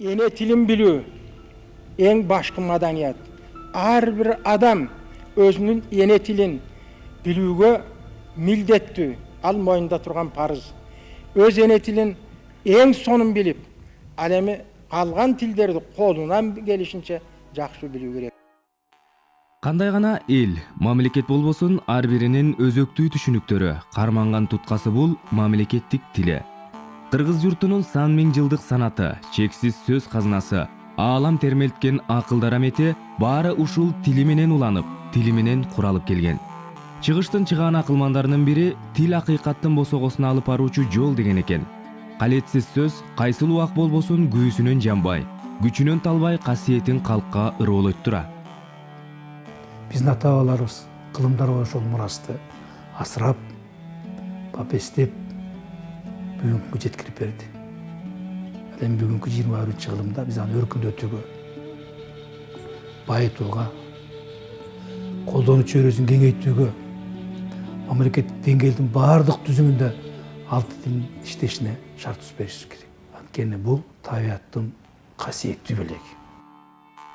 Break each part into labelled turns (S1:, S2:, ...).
S1: Ene tilin bilүү en başkı madaniyat. Her bir adam özünün ene tilin bilүүgө mildettүү. Al moyunda turgan parız. Öz ene tilin en sonun bilip, al эми kalgan tillerdi kolundan gelişince jakşı bilүү керек.
S2: Кандай гана эл, мамлекет болбосун, ар биринин өзөктүү түшүнүктөрү, карманган туткасы бул мамлекеттик тили. Кыргыз юртунун сан миң жылдык санаты, чексиз сөз казынасы, аалам термелткен акыл дарамети баары ушул тили менен уланып, тили менен куралып келген. Чыгыштын чыгаан акылмандарынын бири тил акыйкаттын босогосуна алып баруучу жол деген экен. Калетсиз сөз кайсыл убак болбосун күүсүнөн жанбай, күчүнөн талбай касиетин калкка ыроолойт тура.
S3: Биздин ата-бабаларыбыз кылымдар ошол мурасты асырап, бапестеп бүгүнкү жеткирип берди. Эми бүгүнкү 21-кылымда биз аны өркүндөтүүгө, байытууга, колдонуу чөйрөсүн кеңейтүүгө, мамлекеттик деңгээлдин баардык түзүмүндө алты тилдин иштешине шарт түзүп беришибиз керек. Анткени бул табиаттын касиеттүү белеги.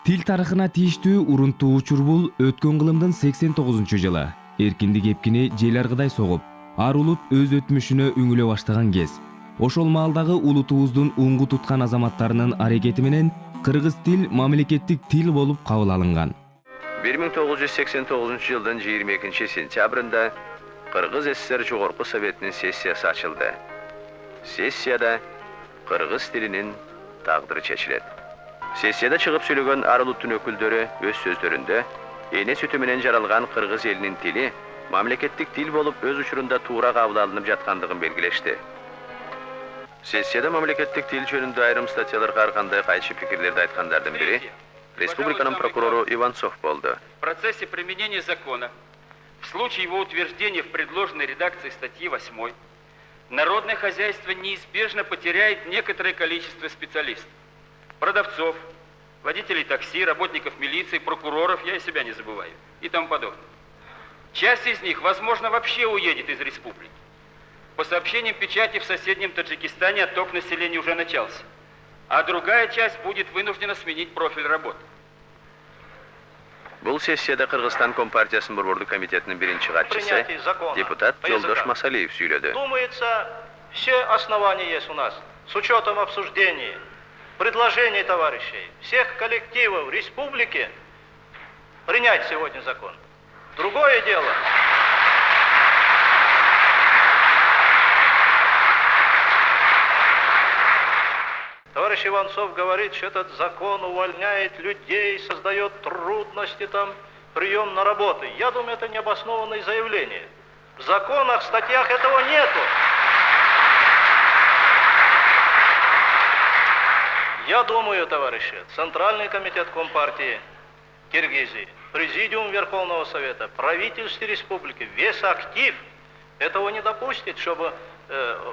S2: Тил тарыхына тийиштүү урунтуу учур бул өткөн кылымдын 89-жылы эркиндик эпкини жел аргыдай согуп, ар улут өз өтмүшүнө үңүлө баштаган кез. Ошол маалдагы улутубуздун уңгу туткан азаматтарынын аракети менен кыргыз тил мамлекеттик тил болуп кабыл алынган.
S4: 1989 жылдын 22 сентябрында Кыргыз ССР Жогорку Советинин сессиясы ачылды. Сессияда кыргыз тилинин тагдыры чечилет. Сессияда чыгып сүйлөгөн ар улуттун өкүлдөрү өз сөздөрүндө эне сүтү менен жаралган кыргыз элинин тили мамлекеттик тил болуп өз учурунда туура кабыл алынып жаткандыгын белгилешти. Сессияда мамлекеттик тил жөнүндө айрым статьяларга ар кандай кайчы пикирлерди айткандардын бири республиканын прокурору Иванцов болду.
S5: В процессе применения закона, в случае его утверждения в предложенной редакции статьи 8, народное хозяйство неизбежно потеряет некоторое количество специалистов. Продавцов, водителей такси, работников милиции, прокуроров, я и себя не забываю, и тому подобное. Часть из них, возможно, вообще уедет из республики. По сообщениям печати, в соседнем Таджикистане отток населения уже начался, а другая часть будет вынуждена сменить профиль работы.
S4: Бул сессияда Кыргызстан Компартиясынын борбордук комитетинин биринчи катчысы депутат Жолдош Масалиев сүйлөдү.
S6: Думается, все основания есть у нас, с учетом обсуждений, предложений товарищей, всех коллективов республики, принять сегодня закон. Другое дело. Товарищ Иванцов говорит, что этот закон увольняет людей, создает трудности, там, прием на работу. Я думаю, это необоснованное заявление. В законах, статьях этого нету. Я думаю, товарищи, Центральный комитет Компартии Киргизии, Президиум Верховного Совета, правительство республики, весь актив этого не допустит, чтобы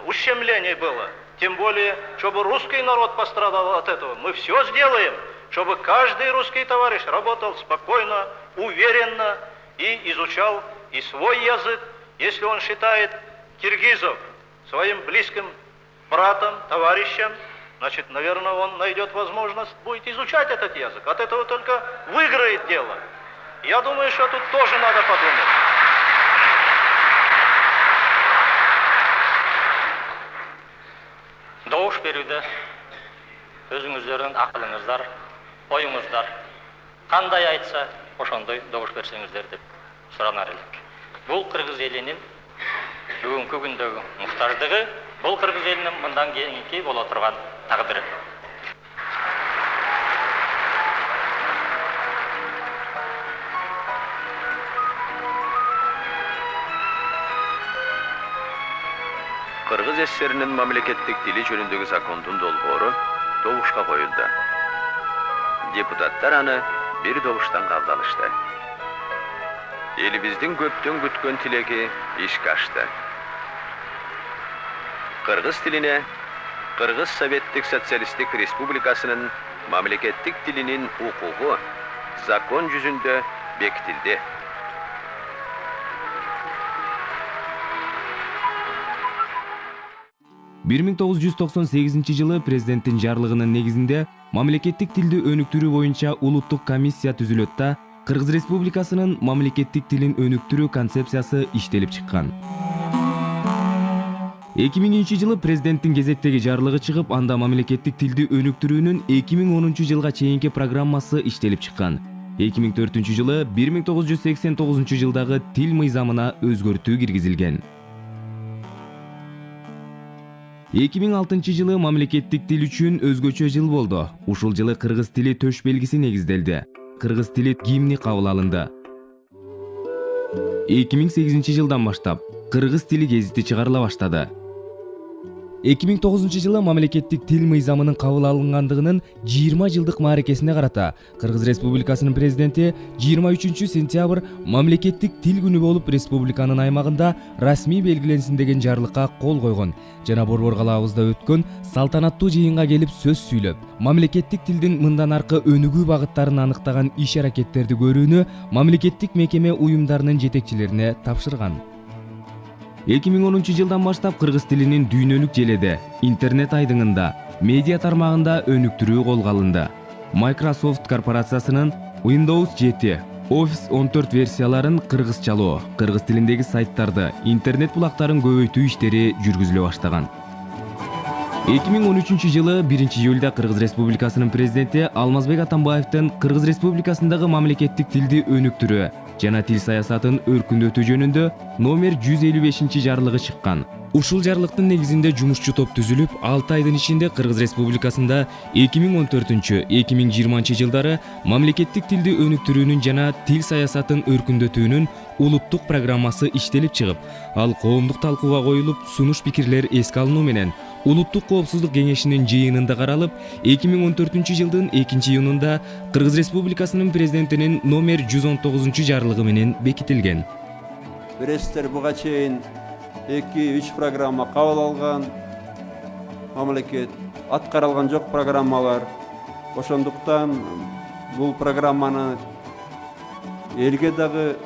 S6: ущемление было. Тем более, чтобы русский народ пострадал от этого. Мы все сделаем, чтобы каждый русский товарищ работал спокойно, уверенно и изучал и свой язык. Если он считает киргизов своим близким братом, товарищем, значит, наверное, он найдет возможность будет изучать этот язык. От этого только выиграет дело. Я думаю, что тут тоже надо подумать.
S7: Добуш берүүдө өзүңүздөрдүн акылыңыздар, оюңуздар кандай айтса, ошондой добуш берсеңиздер деп суранар элек. Бул кыргыз элинин бүгүнкү күндөгү муктаждыгы, бул кыргыз элинин мындан кийинки боло турган тагдыры.
S4: Кыргыз ССРинин мамлекеттик тили жөнүндөгү закондун долбоору добушка коюлду. Депутаттар аны бир добуштан кабыл алышты. Элибиздин көптөн күткөн тилеги ишке ашты. Кыргыз тилине Кыргыз Советтик Социалисттик Республикасынын мамлекеттик тилинин укугу закон жүзүндө бекитилди.
S2: 1998 президенттин жарлыгынын негизинде мамлекеттик тилди өнүктүрүү боюнча улуттук комиссия түзүлөт да Кыргыз Республикасынын мамлекеттик тилин өнүктүрүү концепциясы иштелип чыккан. 2000 президенттин кезектеги жарлыгы чыгып, анда мамлекеттик тилди өнүктүрүүнүн 2010 жылга чейинки программасы иштелип чыккан. 2004 1989 жылдагы тил мыйзамына өзгөртүү киргизилген. 2006 мамлекеттик тил үчүн өзгөчө жыл болду. Ушул жылы кыргыз тили төш белгиси негизделди. Кыргыз тили гимни кабыл алынды. 2008 жылдан баштап кыргыз тили гезити чыгарыла баштады. 2009 жылы мамлекеттик тил мыйзамынын кабыл алынгандыгынын 20 жылдык мааракесине карата Кыргыз Республикасынын президенти 23 сентябрь мамлекеттик тил күнү болуп республиканын аймагында расмий белгиленсин деген жарлыкка кол койгон жана Борбор калаабызда өткөн салтанаттуу жыйынга келип сөз сүйлөп, мамлекеттик тилдин мындан аркы өнүгүү багыттарын аныктаган иш-аракеттерди көрүүнү мамлекеттик мекеме уюмдарынын жетекчилерине тапшырган. 2010 жылдан баштап кыргыз тилинин дүйнөлүк желеде, интернет айдыңында, медиа тармагында өнүктүрүү колго алынды. Microsoft корпорациясынын Windows 7, Office 14 версияларын кыргызчалоо, кыргыз тилиндеги сайттарды, интернет булактарын көбөйтүү иштери жүргүзүлө баштаган. 2013 жылы 1 июлда Кыргыз Республикасынын президенти Алмазбек Атамбаевдин Кыргыз Республикасындагы мамлекеттик тилди өнүктүрүү жана тил саясатын өркүндөтүү жөнүндө номер 155 жарлыгы чыккан. Ушул жарлыктын негизинде жумушчу топ түзүлүп, 6 айдын ичинде Кыргыз Республикасында 2014-2020 жылдары мамлекеттик тилди өнүктүрүүнүн жана тил саясатын өркүндөтүүнүн улуттук программасы иштелип чыгып, ал коомдук талкууга коюлуп, сунуш пикирлер эске алынуу менен Улуттук коопсуздук кеңешинин жыйынында каралып, 2014 жылдын 2-июнунда Кыргыз Республикасынын президентинин номер 119 жарлыгы менен бекитилген.
S8: Билесиздер, буга чейин 2-3 программа кабыл алган, мамлекет аткарылган жок программалар. Ошондуктан бул программаны элге дагы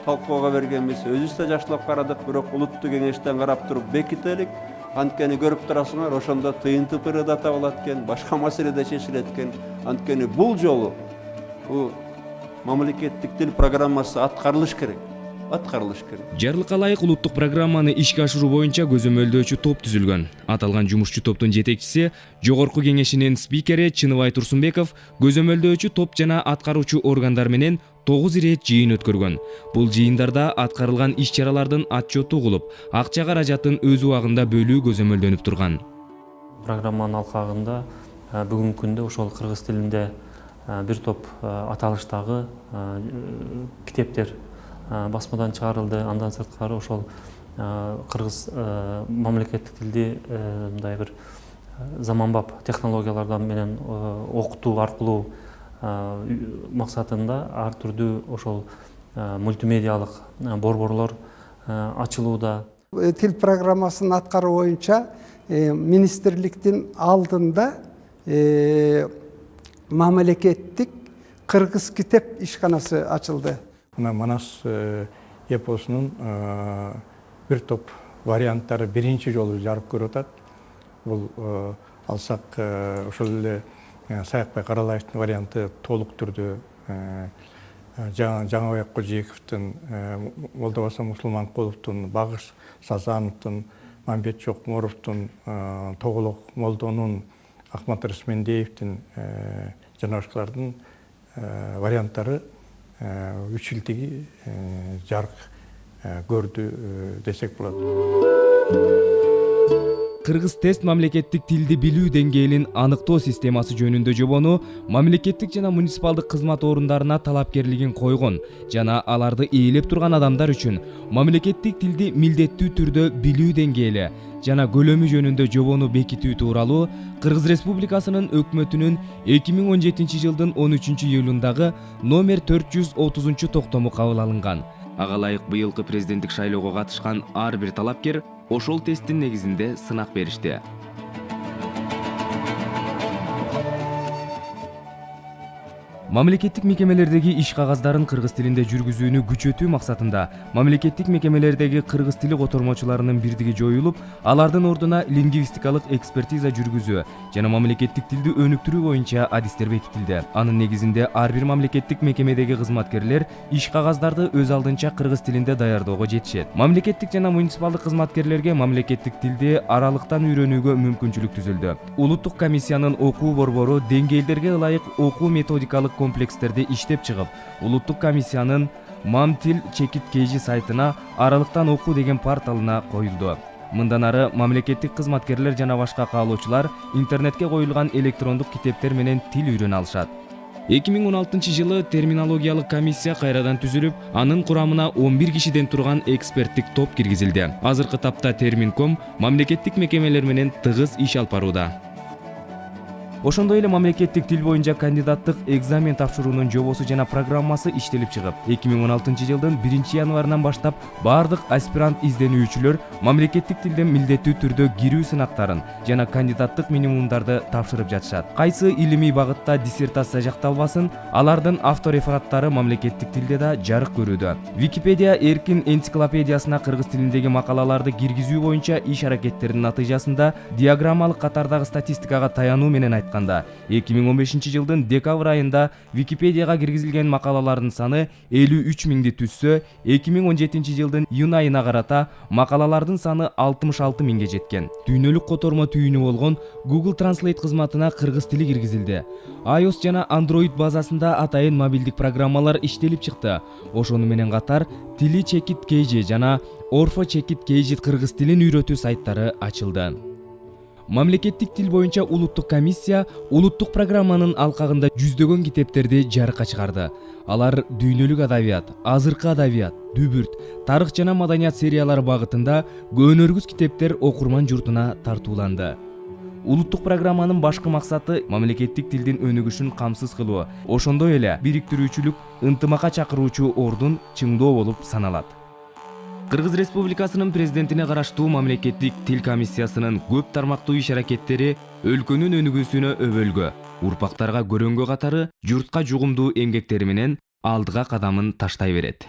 S8: талкууга бергенбиз, өзүбүз да жакшылап карадык, бирок улуттук кеңештен карап туруп бекителик. Анткени көрүп турасыңар, ошондо тыйын тыпыры да табылат экен, башка маселе да чечилет экен. Анткени бул жолу бул мамлекеттик тил программасы аткарылыш керек.
S2: Жарлыкка ылайык улуттук программаны ишке ашыруу боюнча көзөмөлдөөчү топ түзүлгөн. Аталган жумушчу топтун жетекчиси, Жогорку кеңешинин спикери Чыныбай Турсунбеков көзөмөлдөөчү топ жана аткаруучу органдар менен 9 ирет жыйын өткөргөн. Бул жыйындарда аткарылган иш-чаралардын отчету угулуп, акча каражатын өз убагында бөлүү көзөмөлдөнүп турган.
S9: Программанын алкагында бүгүнкү күндө ошол кыргыз тилинде бир топ аталыштагы китептер басмадан чыгарылды. Андан сырткары ошол кыргыз мамлекеттик тилди мындай бир заманбап технологиялардан менен окутуу аркылуу максатында ар түрдүү ошол мультимедиалык борборлор ачылууда.
S10: Тил программасын аткаруу боюнча министрликтин алдында мамлекеттик кыргыз китеп ишканасы ачылды.
S3: Манас эпосунун бир топ варианттары биринчи жолу жарык көрүп атат. Бул алсак ошол эле Саякбай Каралаевдин варианты толук түрдө Жаңабек Кожековдун, Молдобаса Мусулманкуловдун, Багыш Сазановдун, Мамбет Чокморовдун, Тоголок Молдонун, Ахмат Рысмендеевдин жана башкалардын варианттары үч жылдыгы жарык көрдү десек болот.
S2: Кыргыз тест мамлекеттик тилди билүү деңгээлин аныктоо системасы жөнүндө жобону мамлекеттик жана муниципалдык кызмат орундарына талапкерлигин койгон жана аларды ээлеп турган адамдар үчүн мамлекеттик тилди милдеттүү түрдө билүү деңгээли жана көлөмү жөнүндө жобону бекитүү тууралуу Кыргыз Республикасынын өкмөтүнүн 2017 жылдын 13 июлундагы номер 430 токтому кабыл алынган. Ага ылайык быйылкы президенттик шайлоого катышкан ар бир талапкер ошол тесттин негизинде сынак беришти. Мамлекеттик мекемелердеги иш кагаздарын кыргыз тилинде жүргүзүүнү күчөтүү максатында мамлекеттик мекемелердеги кыргыз тили котормочуларынын бирдиги жоюлуп, алардын ордуна лингвистикалык экспертиза жүргүзүү жана мамлекеттик тилди өнүктүрүү боюнча адистер бекитилди. Анын негизинде ар бир мамлекеттик мекемедеги кызматкерлер иш кагаздарды өз алдынча кыргыз тилинде даярдоого жетишет. Мамлекеттик жана муниципалдык кызматкерлерге мамлекеттик тилди аралыктан үйрөнүүгө мүмкүнчүлүк түзүлдү. Улуттук комиссиянын окуу борбору деңгээлдерге ылайык окуу методикалык комплекстерди иштеп чыгып, улуттук комиссиянын Мамтил Чекит KG сайтына аралыктан окуу деген порталына коюлду. Мындан ары мамлекеттик кызматкерлер жана башка каалоочулар интернетке коюлган электрондук китептер менен тил үйрөнө алышат. 2016 жылы терминологиялык комиссия кайрадан түзүлүп, анын курамына 11 кишиден турган эксперттик топ киргизилди. Азыркы тапта Терминком мамлекеттик мекемелер менен тыгыз иш алып барууда. Ошондой эле мамлекеттик тил боюнча кандидаттык экзамен тапшыруунун жобосу жана программасы иштелип чыгып, 2016 жылдын 1 январынан баштап бардык аспирант изденүүчүлөр мамлекеттик тилден милдеттүү түрдө кирүү сынактарын жана кандидаттык минимумдарды тапшырып жатышат. Кайсы илимий багытта диссертация жакталбасын, алардын авторефераттары мамлекеттик тилде да жарык көрүүдө. Википедия эркин энциклопедиясына кыргыз тилиндеги макалаларды киргизүү боюнча иш аракеттердин натыйжасында диаграммалык катардагы статистикага таянуу менен айтканда, 2015 жылдын декабрь айында Википедияга киргизилген макалалардын саны 53 миңди түзсө, 2017 жылдын июнь айына карата макалалардын саны 66 миңге жеткен. Дүйнөлүк котормо түйүнү болгон Google Translate кызматына кыргыз тили киргизилди. iOS жана Android базасында атайын мобилдик программалар иштелип чыкты. Ошону менен катар Тили Чекит KG жана Орфо Чекит KG кыргыз тилин үйрөтүү сайттары ачылды. Мамлекеттик тил боюнча улуттук комиссия улуттук программанын алкагында жүздөгөн китептерди жарыкка чыгарды. Алар дүйнөлүк адабият, азыркы адабият, дүбүрт, тарых жана маданият сериялары багытында көөнөргүс китептер окурман журтуна тартууланды. Улуттук программанын башкы максаты мамлекеттик тилдин өнүгүшүн камсыз кылуу, ошондой эле бириктирүүчүлүк, ынтымакка чакыруучу ордун чыңдоо болуп саналат. Кыргыз Республикасынын президентине караштуу мамлекеттик тил комиссиясынын көп тармактуу иш аракеттери өлкөнүн өнүгүүсүнө өбөлгө, урпактарга көрөнгө катары журтка жугумдуу эмгектери менен алдыга кадамын таштай берет.